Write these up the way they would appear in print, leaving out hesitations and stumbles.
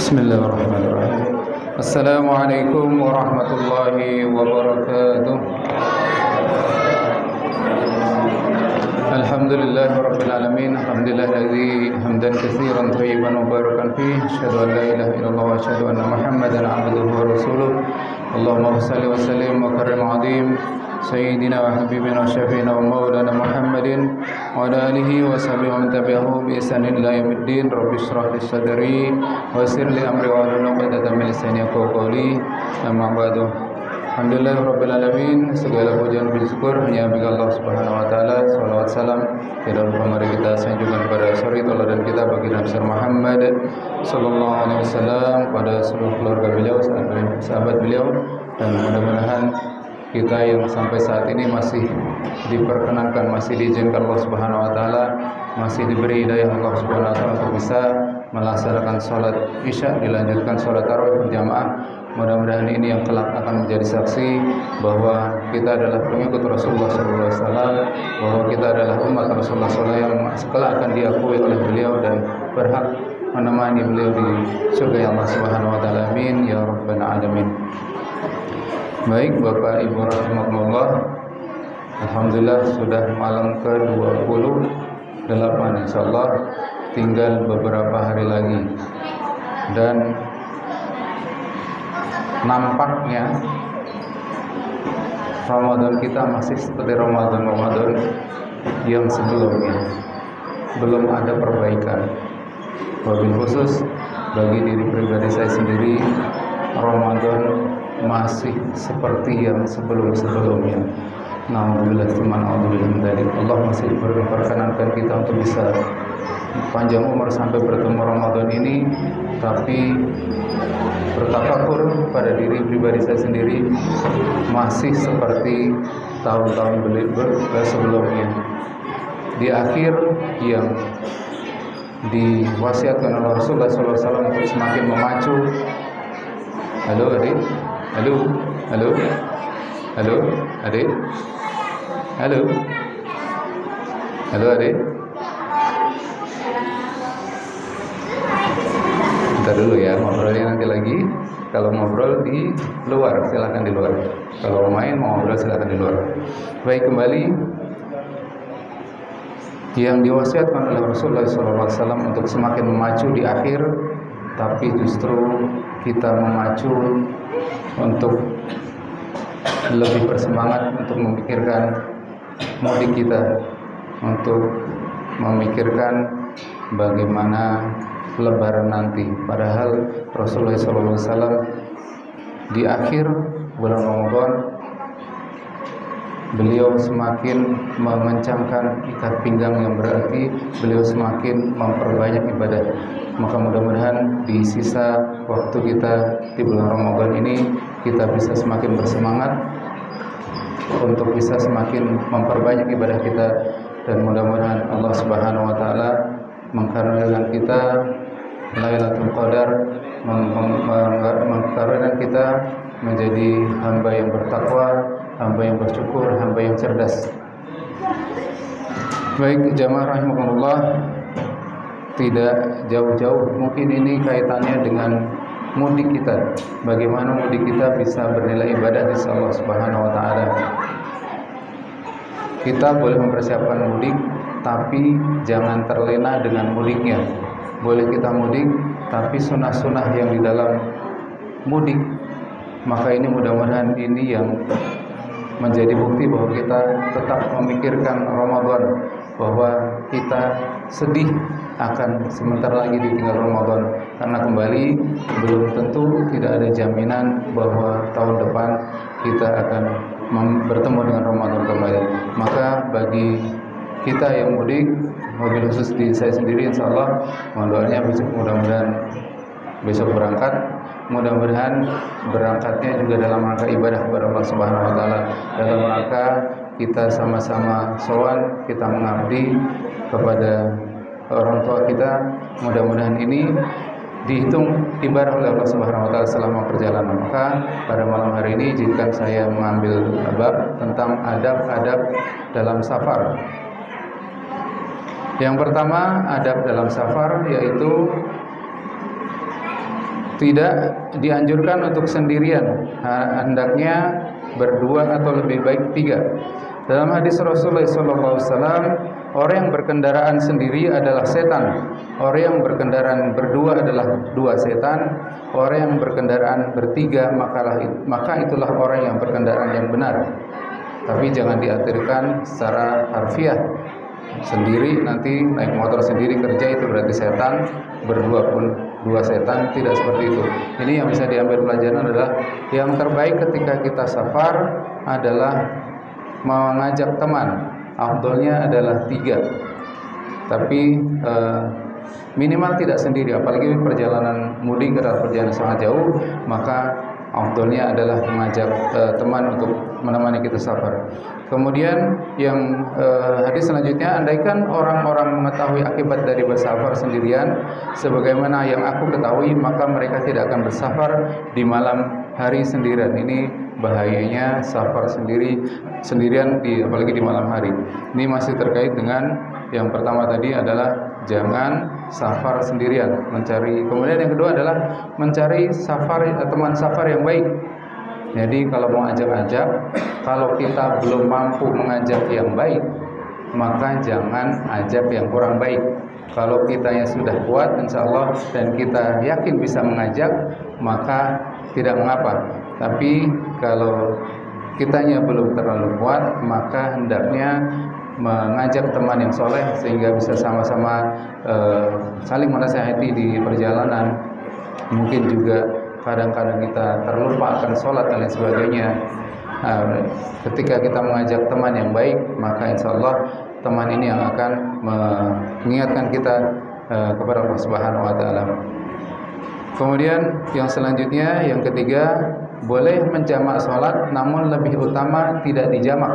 Bismillahirrahmanirrahim. Assalamualaikum warahmatullahi wabarakatuh. Alhamdulillahirabbil alamin. Alhamdulillahilladzi hamdan katsiran thayyiban mubarakan fihi. Asyhadu an la ilaha illallah wa asyhadu anna Muhammadan 'abduhu wa rasuluh. Allahumma shalli wa sallim wa karrim 'azim sayyidina wa habibina syafiina wa maulana Muhammadin wa ala alihi wa sahbihi wa man tabi'ahu bi ihsanin ila yaumiddin. Rabbi shrah li sadri wa yassir li amri wa hlul 'uqdatam min lisani yafqahu qawli. Amma ba'du. Alhamdulillahirabbil alamin. Segala pujian dan syukur hanya bagi Allah Subhanahu wa taala. Shalawat salam tidak lupa mari kita sanjungkan kepada suri tauladan kita bagi Nabi Muhammad sallallahu alaihi wasallam, pada seluruh keluarga beliau, sahabat beliau, dan mudah-mudahan kita yang sampai saat ini masih diperkenankan, masih diizinkan Allah Subhanahu wa taala, masih diberi hidayah Allah Subhanahu wa taala untuk bisa melaksanakan salat Isya, dilanjutkan salat tarawih berjamaah. Mudah-mudahan ini yang kelak akan menjadi saksi bahwa kita adalah pengikut Rasulullah SAW, bahwa kita adalah umat Rasulullah SAW yang kelak akan diakui oleh beliau dan berhak menemani beliau di surga Allah Subhanahu wa taala. Amin ya rabbal alamin. Baik Bapak Ibu rahimakumullah, alhamdulillah sudah malam ke-28, insyaallah tinggal beberapa hari lagi, dan nampaknya Ramadan kita masih seperti Ramadan yang sebelumnya, belum ada perbaikan. Wabil khusus bagi diri pribadi saya sendiri, Ramadan masih seperti yang sebelum-sebelumnya. Alhamdulillah, Allah masih memperkenankan kita untuk bisa panjang umur sampai bertemu Ramadan ini, tapi bertafakur pada diri pribadi saya sendiri masih seperti tahun-tahun sebelumnya. Di akhir yang diwasiatkan oleh Rasulullah SAW untuk semakin memacu. Halo adik, halo adik, halo adik. Bentar dulu ya, ngobrolnya nanti lagi. Kalau ngobrol di luar, silakan di luar. Kalau mau main, mau ngobrol, silakan di luar. Baik, kembali yang diwasiatkan oleh Rasulullah SAW untuk semakin memacu di akhir, tapi justru kita memacu untuk lebih bersemangat untuk memikirkan mudik kita, untuk memikirkan bagaimana Lebaran nanti. Padahal Rasulullah SAW di akhir bulan Ramadan beliau semakin mengencangkan ikat pinggang, yang berarti beliau semakin memperbanyak ibadah. Maka mudah-mudahan di sisa waktu kita di bulan Ramadan ini kita bisa semakin bersemangat untuk bisa semakin memperbanyak ibadah kita, dan mudah-mudahan Allah Subhanahu wa taala mengkaruniakan kita Lailatul Qadar, mengkaruniakan kita menjadi hamba yang bertakwa, hamba yang bersyukur, hamba yang cerdas. Baik jamaah rahimakumullah, tidak jauh-jauh mungkin ini kaitannya dengan mudik kita. Bagaimana mudik kita bisa bernilai ibadah di sisi Allah Subhanahu wa taala. Kita boleh mempersiapkan mudik, tapi jangan terlena dengan mudiknya. Boleh kita mudik, tapi sunnah-sunnah yang di dalam mudik, maka ini mudah-mudahan ini yang menjadi bukti bahwa kita tetap memikirkan Ramadan, bahwa kita sedih akan sebentar lagi ditinggal Ramadan, karena kembali belum tentu, tidak ada jaminan bahwa tahun depan kita akan bertemu dengan Ramadan kembali. Maka bagi kita yang mudik, mobil khusus di saya sendiri, insya Allah mohon doanya besok, mudah-mudahan besok berangkat. Mudah-mudahan berangkatnya juga dalam rangka ibadah kepada Allah Subhanahu wa taala, dalam rangka kita sama-sama sowan, kita mengabdi kepada orang tua kita. Mudah-mudahan ini dihitung ibadah oleh Allah Subhanahu wa taala selama perjalanan. Maka pada malam hari ini izinkan saya mengambil bab tentang adab-adab dalam safar. Yang pertama, adab dalam safar, yaitu Tidak dianjurkan untuk sendirian, hendaknya berdua atau lebih baik tiga. Dalam hadis Rasulullah SAW, orang yang berkendaraan sendiri adalah setan, orang yang berkendaraan berdua adalah dua setan, orang yang berkendaraan bertiga maka itulah orang yang berkendaraan yang benar. Tapi jangan diartikan secara harfiah. Sendiri nanti naik motor sendiri kerja itu berarti setan, berdua pun dua setan, tidak seperti itu. Ini yang bisa diambil pelajaran adalah yang terbaik ketika kita safar adalah mengajak teman. Afdolnya adalah tiga, tapi minimal tidak sendiri, apalagi perjalanan mudik adalah perjalanan sangat jauh, maka afdolnya adalah mengajak teman untuk menemani kita safar. Kemudian yang hadis selanjutnya, andaikan orang-orang mengetahui akibat dari bersafar sendirian sebagaimana yang aku ketahui, maka mereka tidak akan bersafar di malam hari sendirian. Ini bahayanya safar sendirian apalagi di malam hari. Ini masih terkait dengan yang pertama tadi adalah jangan safar sendirian, kemudian yang kedua adalah mencari teman safar yang baik. Jadi kalau mau ajak-ajak, kalau kita belum mampu mengajak yang baik, maka jangan ajak yang kurang baik. Kalau kitanya sudah kuat insya Allah dan kita yakin bisa mengajak, maka tidak mengapa. Tapi kalau kitanya belum terlalu kuat, maka hendaknya mengajak teman yang soleh sehingga bisa sama-sama saling menasihati di perjalanan. Mungkin juga kadang-kadang kita terlupa akan sholat dan lain sebagainya. Ketika kita mengajak teman yang baik, maka insya Allah teman ini yang akan mengingatkan kita kepada Allah Subhanahu Wa Taala. Kemudian yang selanjutnya, yang ketiga, boleh menjamak sholat, namun lebih utama tidak dijamak.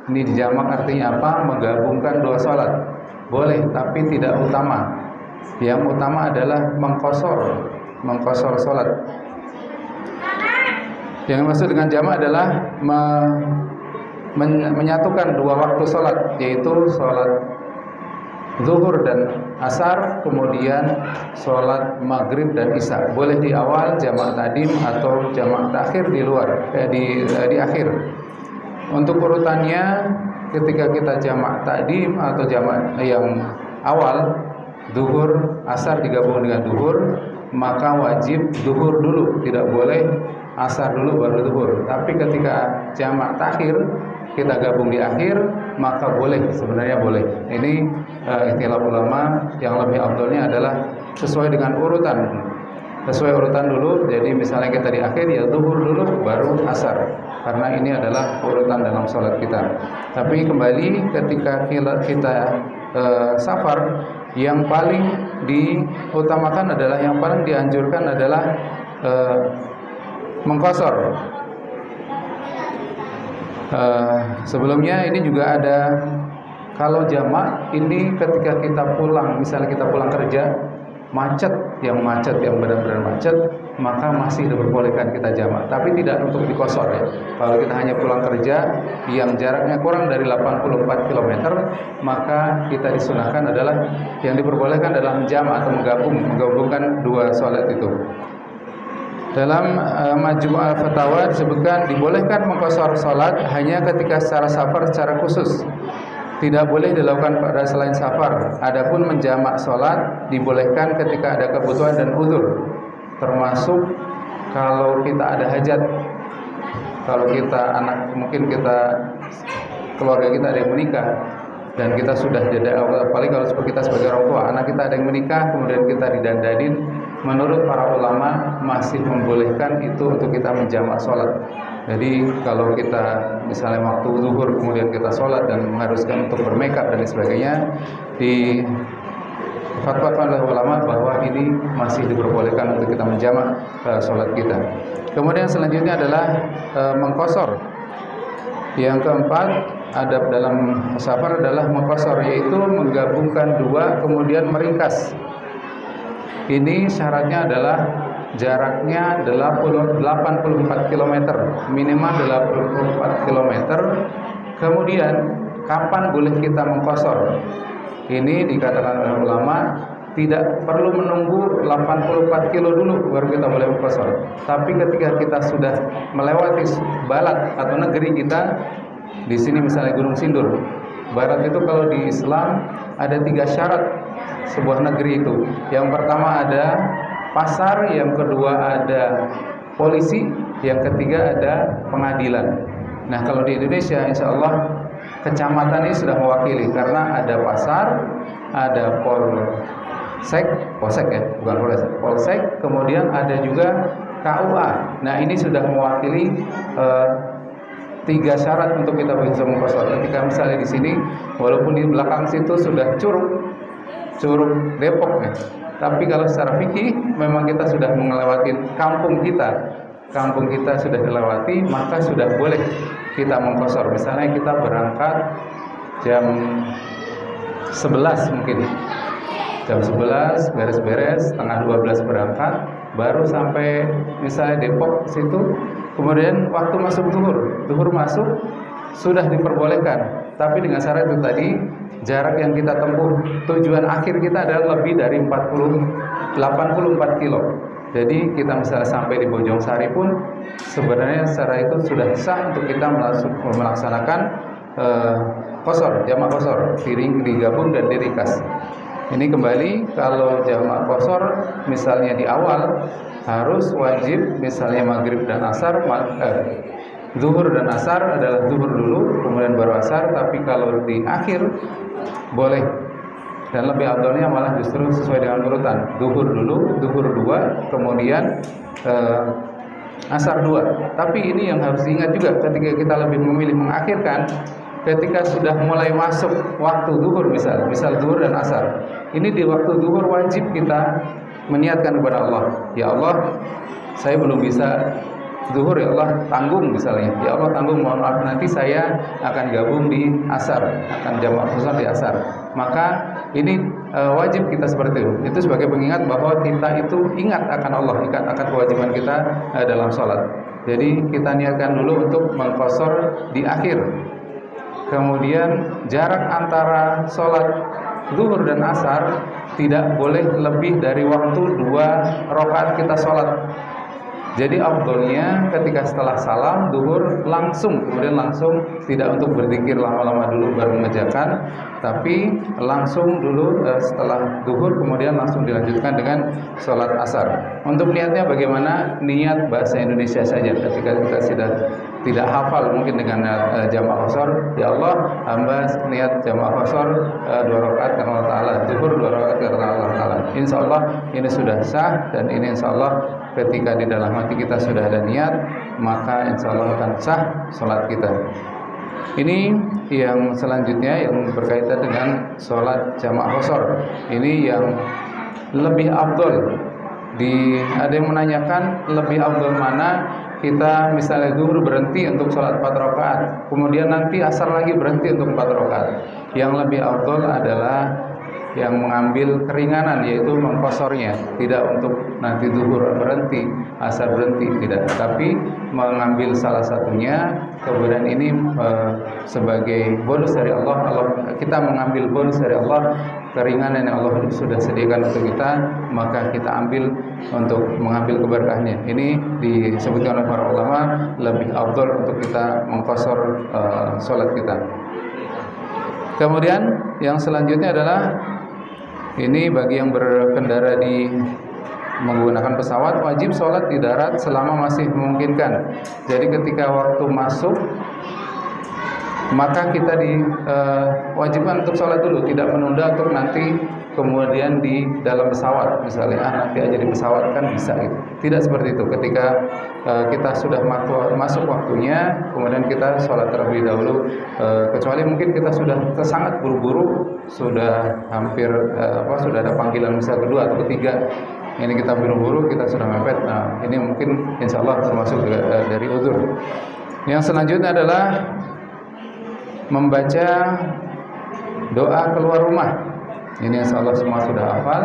Ini dijamak artinya apa? Menggabungkan dua sholat. Boleh, tapi tidak utama. Yang utama adalah mengkosor sholat. Yang maksud dengan jamak adalah menyatukan dua waktu sholat, yaitu sholat zuhur dan asar, kemudian sholat maghrib dan isya. Boleh di awal jamak tadim atau jamak takhir di luar, di akhir. Untuk urutannya, ketika kita jamak tadim atau jamak yang awal, zuhur asar digabung dengan zuhur, maka wajib zuhur dulu, tidak boleh asar dulu baru zuhur. Tapi ketika jamak takhir kita gabung di akhir, maka boleh, sebenarnya boleh. Ini ikhtilaf ulama, yang lebih afdalnya adalah sesuai dengan urutan. Sesuai urutan dulu, jadi misalnya kita di akhir ya zuhur dulu baru asar, karena ini adalah urutan dalam sholat kita. Tapi kembali ketika kita safar, yang paling diutamakan adalah, yang paling dianjurkan adalah mengqashar. Sebelumnya ini juga ada, kalau jamak ini ketika kita pulang, misalnya kita pulang kerja, macet yang benar-benar macet, maka masih diperbolehkan kita jamak, tapi tidak untuk dikosor ya. Kalau kita hanya pulang kerja yang jaraknya kurang dari 84 km, maka kita disunahkan adalah, yang diperbolehkan adalah menjamak atau menggabungkan dua sholat itu. Dalam Majmu' al-Fatawa disebutkan dibolehkan mengqashar salat hanya ketika secara safar secara khusus. Tidak boleh dilakukan pada selain safar. Adapun menjamak salat dibolehkan ketika ada kebutuhan dan uzur. Termasuk kalau kita ada hajat. Kalau kita mungkin keluarga kita ada yang menikah dan kita sudah jeda, apalagi kalau kita sebagai orang tua, anak kita ada yang menikah kemudian kita didandanin, menurut para ulama masih membolehkan itu untuk kita menjamak sholat. Jadi kalau kita misalnya waktu zuhur kemudian kita sholat dan mengharuskan untuk bermakeup dan sebagainya, difatwakan oleh ulama bahwa ini masih diperbolehkan untuk kita menjamak sholat kita. Kemudian selanjutnya adalah mengqashar. Yang keempat, adab dalam safar adalah mengqashar, yaitu menggabungkan dua kemudian meringkas. Ini syaratnya adalah jaraknya 84 km, minimal 84 km. Kemudian kapan boleh kita mengqashar? Ini dikatakan oleh ulama tidak perlu menunggu 84 kilo dulu baru kita boleh mengqashar. Tapi ketika kita sudah melewati balat atau negeri kita, di sini misalnya Gunung Sindur, barat itu kalau di Islam ada 3 syarat sebuah negeri itu. Yang pertama ada pasar, yang kedua ada polisi, yang ketiga ada pengadilan. Nah kalau di Indonesia insya Allah kecamatan ini sudah mewakili karena ada pasar, ada polsek ya, bukan polsek, kemudian ada juga KUA. Nah ini sudah mewakili 3 syarat untuk kita bisa mengqashar. Ketika misalnya di sini, walaupun di belakang situ sudah curug Depok ya, tapi kalau secara fikih memang kita sudah melewati kampung kita sudah dilewati, maka sudah boleh kita mengqashar. Misalnya kita berangkat jam 11 mungkin, jam 11 beres-beres, setengah 12 berangkat, baru sampai misalnya Depok situ, kemudian waktu masuk zuhur masuk sudah diperbolehkan, tapi dengan syarat itu tadi, jarak yang kita tempuh, tujuan akhir kita adalah lebih dari 84 kilo. Jadi kita misalnya sampai di Bojongsari pun sebenarnya secara itu sudah sah untuk kita melaksanakan qashar, jamak qashar, digabung dan diringkas. Ini kembali kalau jamak qashar misalnya di awal harus wajib misalnya maghrib dan asar, zuhur dan asar adalah zuhur dulu kemudian baru asar, tapi kalau di akhir boleh, dan lebih afdalnya malah justru sesuai dengan urutan, zuhur dulu, zuhur 2, kemudian asar 2. Tapi ini yang harus diingat juga ketika kita lebih memilih mengakhirkan, ketika sudah mulai masuk waktu zuhur, misal zuhur dan asar, ini di waktu zuhur wajib kita meniatkan kepada Allah, ya Allah saya belum bisa zuhur, ya Allah tanggung, misalnya ya Allah tanggung, mohon maaf nanti saya akan gabung di asar, akan jamak qashar di asar. Maka ini wajib kita seperti itu sebagai pengingat bahwa kita itu ingat akan Allah, ingat akan kewajiban kita dalam sholat. Jadi kita niatkan dulu untuk mengqashar di akhir. Kemudian jarak antara sholat zuhur dan asar tidak boleh lebih dari waktu 2 rakaat kita sholat. Jadi afdolnya ketika setelah salam zuhur kemudian langsung, tidak untuk berzikir lama-lama dulu baru mengerjakan, tapi langsung dulu setelah zuhur kemudian langsung dilanjutkan dengan sholat asar. Untuk niatnya bagaimana? Niat bahasa Indonesia saja. Ketika kita sudah tidak hafal mungkin dengan jamak qashar, ya Allah hamba niat jamak qashar 2 rakaat karena Allah Ta'ala, zuhur 2 rakaat karena Allah Ta'ala. Insya Allah ini sudah sah, dan ini insya Allah ketika di dalam hati kita sudah ada niat, maka insya Allah akan sah sholat kita. Ini yang selanjutnya yang berkaitan dengan sholat jamak qashar. Ini yang lebih afdol. Ada yang menanyakan lebih afdol mana, kita misalnya zuhur berhenti untuk sholat 4 rakaat, kemudian nanti asar lagi berhenti untuk 4 rakaat. Yang lebih afdol adalah yang mengambil keringanan, yaitu mengqasharnya, tidak untuk nanti zuhur berhenti, asar berhenti, tidak, tapi mengambil salah satunya, kemudian ini sebagai bonus dari Allah. Kita mengambil bonus dari Allah, keringanan yang Allah sudah sediakan untuk kita, maka kita ambil untuk mengambil keberkahnya. Ini disebutkan oleh para ulama lebih afdal untuk kita mengqashar sholat kita. Kemudian yang selanjutnya adalah ini bagi yang berkendara menggunakan pesawat, wajib sholat di darat selama masih memungkinkan. Jadi ketika waktu masuk, maka kita diwajibkan untuk sholat dulu, tidak menunda untuk nanti kemudian di dalam pesawat, misalnya nanti aja di pesawat kan bisa gitu. Tidak seperti itu. Ketika kita sudah masuk waktunya, kemudian kita sholat terlebih dahulu, kecuali mungkin kita sudah sangat buru-buru, sudah hampir sudah ada panggilan misal kedua atau ketiga, ini kita buru-buru, kita sudah mepet. Nah ini mungkin insya Allah termasuk dari uzur. Yang selanjutnya adalah membaca doa keluar rumah. Ini insya Allah semua sudah hafal,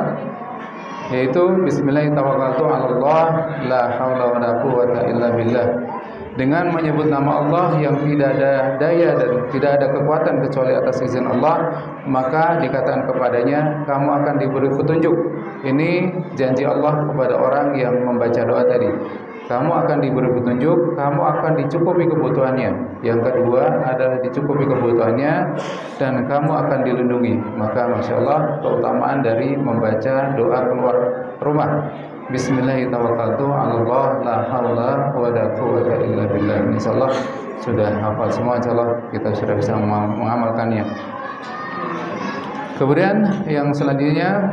yaitu Bismillahirrahmanirrahim, la haula wala quwwata illa billah. dengan menyebut nama Allah yang tidak ada daya dan tidak ada kekuatan kecuali atas izin Allah, maka dikatakan kepadanya, kamu akan diberi petunjuk. Ini janji Allah kepada orang yang membaca doa tadi. Kamu akan diberi petunjuk, kamu akan dicukupi kebutuhannya. Yang kedua adalah dicukupi kebutuhannya dan kamu akan dilindungi. Maka Masya Allah keutamaan dari membaca doa keluar rumah. Bismillahirrahmanirrahim. La haula wa la quwwata illa billah. Insyaallah sudah hafal semua, insyaallah kita sudah bisa mengamalkannya. Kemudian yang selanjutnya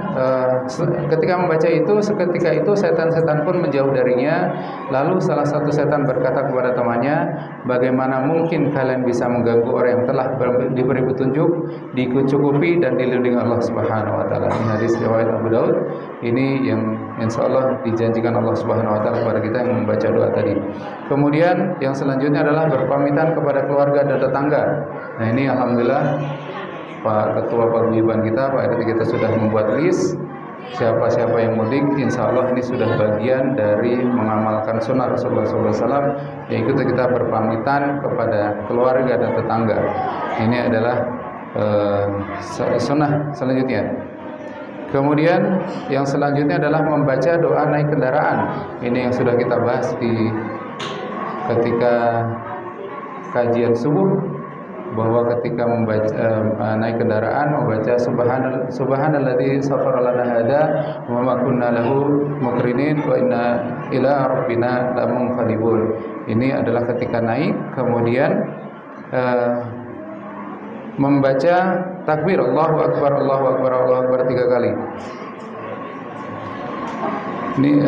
ketika membaca itu, seketika itu setan-setan pun menjauh darinya. Lalu salah satu setan berkata kepada temannya, bagaimana mungkin kalian bisa mengganggu orang yang telah diberi petunjuk, dicukupi dan dilindungi Allah Subhanahu wa taala. Ini hadis riwayat Abu Daud. Ini yang insyaallah dijanjikan Allah Subhanahu wa taala kepada kita yang membaca doa tadi. Kemudian yang selanjutnya adalah berpamitan kepada keluarga dan tetangga. Nah, ini alhamdulillah Pak Ketua Paguyuban kita, Pak RT kita sudah membuat list siapa-siapa yang mudik. Insya Allah ini sudah bagian dari mengamalkan sunnah Rasulullah SAW, yaitu kita berpamitan kepada keluarga dan tetangga. Ini adalah sunnah selanjutnya. Kemudian yang selanjutnya adalah membaca doa naik kendaraan. Ini yang sudah kita bahas di ketika kajian subuh, bahwa ketika naik kendaraan membaca subhanalladzi sakhkhara lana hada wa ma kunna lahu muqrinin wa inna ila rabbina lamunqalibun. Ini adalah ketika naik, kemudian membaca takbir Allahu akbar Allahu akbar Allahu akbar 3 kali. Ini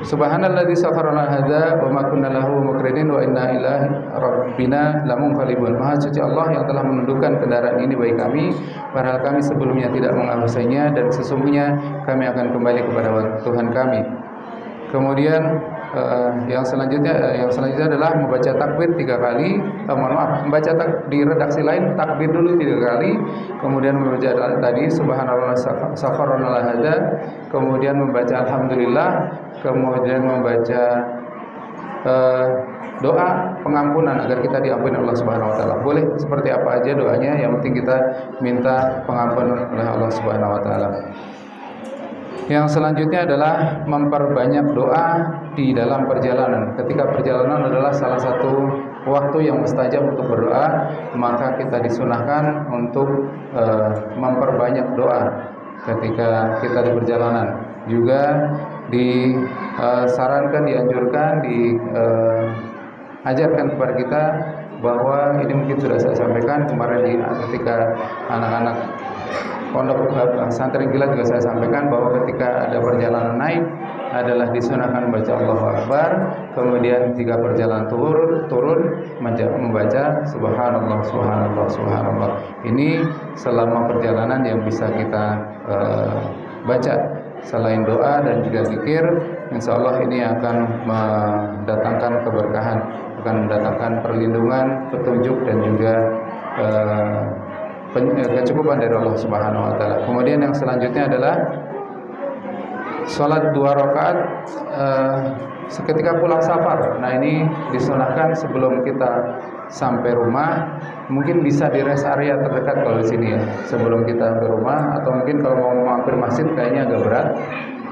subhanalladzi sakhkhara lana hadza wa ma kunna lahu muqrinin wa inna ilaihi rabbina lamunqalibun. Maha suci Allah yang telah menundukkan kendaraan ini bagi kami, padahal kami sebelumnya tidak menguasainya, dan sesungguhnya kami akan kembali kepada Tuhan kami. Kemudian yang selanjutnya adalah membaca takbir 3 kali. Membaca di redaksi lain takbir dulu 3 kali, kemudian membaca tadi subhanallah sakhkhara lana hadza, kemudian membaca alhamdulillah, kemudian membaca doa pengampunan agar kita diampuni Allah Subhanahu wa taala. Boleh seperti apa aja doanya, yang penting kita minta pengampunan oleh Allah Subhanahu wa taala. Yang selanjutnya adalah memperbanyak doa di dalam perjalanan. Ketika perjalanan adalah salah satu waktu yang mustajab untuk berdoa, maka kita disunahkan untuk memperbanyak doa ketika kita di perjalanan. Juga disarankan, dianjurkan, diajarkan kepada kita bahwa ini mungkin sudah saya sampaikan kemarin ketika anak-anak pondok santri kilat juga saya sampaikan bahwa ketika ada perjalanan naik adalah disunahkan membaca Allahu Akbar, kemudian jika perjalanan turun membaca subhanallah subhanallah subhanallah. Ini selama perjalanan yang bisa kita baca selain doa dan juga zikir. Insya Allah ini akan mendatangkan keberkahan, akan mendatangkan perlindungan, petunjuk dan juga kecukupan dari Allah Subhanahu wa taala. Kemudian yang selanjutnya adalah salat 2 rakaat seketika pulang safar. Nah, ini disunahkan sebelum kita sampai rumah. Mungkin bisa di rest area terdekat kalau di sini ya, sebelum kita ke rumah, atau mungkin kalau mau mampir masjid kayaknya agak berat.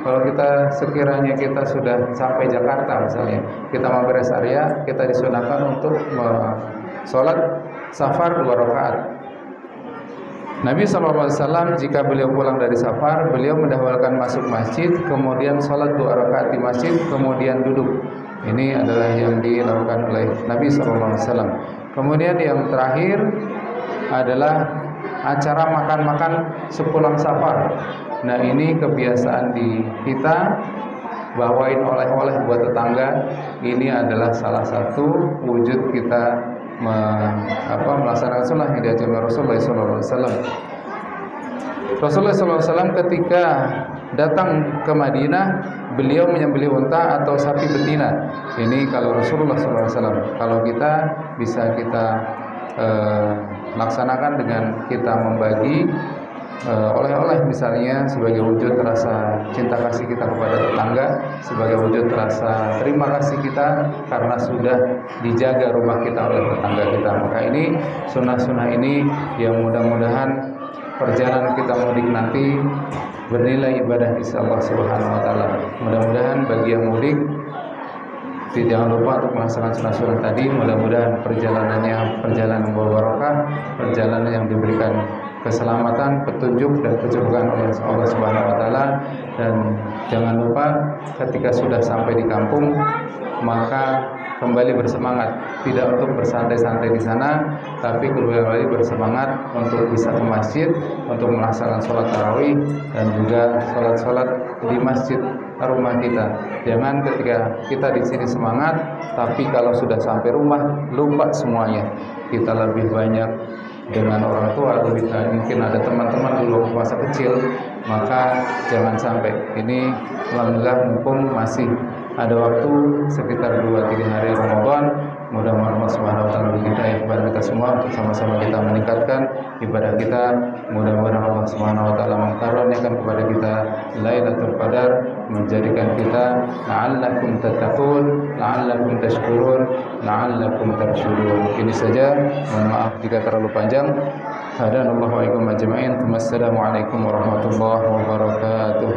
Kalau kita sekiranya kita sudah sampai Jakarta misalnya, kita mampir rest area, kita disunahkan untuk salat safar 2 rakaat. Nabi SAW jika beliau pulang dari safar, beliau mendahulukan masuk masjid, kemudian sholat 2 rakaat di masjid, kemudian duduk. Ini adalah yang dilakukan oleh Nabi SAW. Kemudian yang terakhir adalah acara makan-makan sepulang safar. Nah, ini kebiasaan di kita, bawain oleh-oleh buat tetangga. Ini adalah salah satu wujud kita melaksanakan sunnah yang diajarkan Rasulullah SAW. Rasulullah SAW ketika datang ke Madinah, beliau menyembelih unta atau sapi betina. Ini kalau Rasulullah SAW. Kalau kita bisa kita laksanakan dengan kita membagi oleh-oleh misalnya sebagai wujud rasa cinta kasih kita kepada tetangga, sebagai wujud rasa terima kasih kita karena sudah dijaga rumah kita oleh tetangga kita. Maka ini sunnah-sunnah ini yang mudah-mudahan perjalanan kita mudik nanti bernilai ibadah di sisi Allah Subhanahu wa taala. Mudah-mudahan bagi yang mudik jangan lupa untuk melaksanakan sunnah-sunnah tadi. Mudah-mudahan perjalanannya perjalanan berbarokah, perjalanan yang diberikan keselamatan, petunjuk dan kecukupan oleh Allah Subhanahu wa taala. Dan jangan lupa ketika sudah sampai di kampung maka kembali bersemangat, tidak untuk bersantai-santai di sana, tapi kembali bersemangat untuk bisa ke masjid, untuk melaksanakan sholat tarawih dan juga sholat-sholat di masjid rumah kita. Jangan ketika kita di sini semangat, tapi kalau sudah sampai rumah lupa semuanya. Kita lebih banyak dengan orang tua, lebih mungkin ada teman-teman dulu masa kecil, maka jangan sampai. Ini alhamdulillah mumpung masih ada waktu sekitar 2-3 hari Ramadan, mudah-mudahan Allah Subhanahu wa taala beri hidayah kepada kita semua untuk sama-sama kita meningkatkan ibadah kita. Mudah-mudahan Allah Subhanahu wa taala mengkaruniakan kepada kita Lailatul Qadar, menjadikan kita la'allakum tattaqun, la'allakum tashkurun, la'allakum tarsyudun. Ini saja, mohon maaf jika terlalu panjang. Hadanallahu wa iyyakum ajma'in. Wassalamualaikum warahmatullahi wabarakatuh.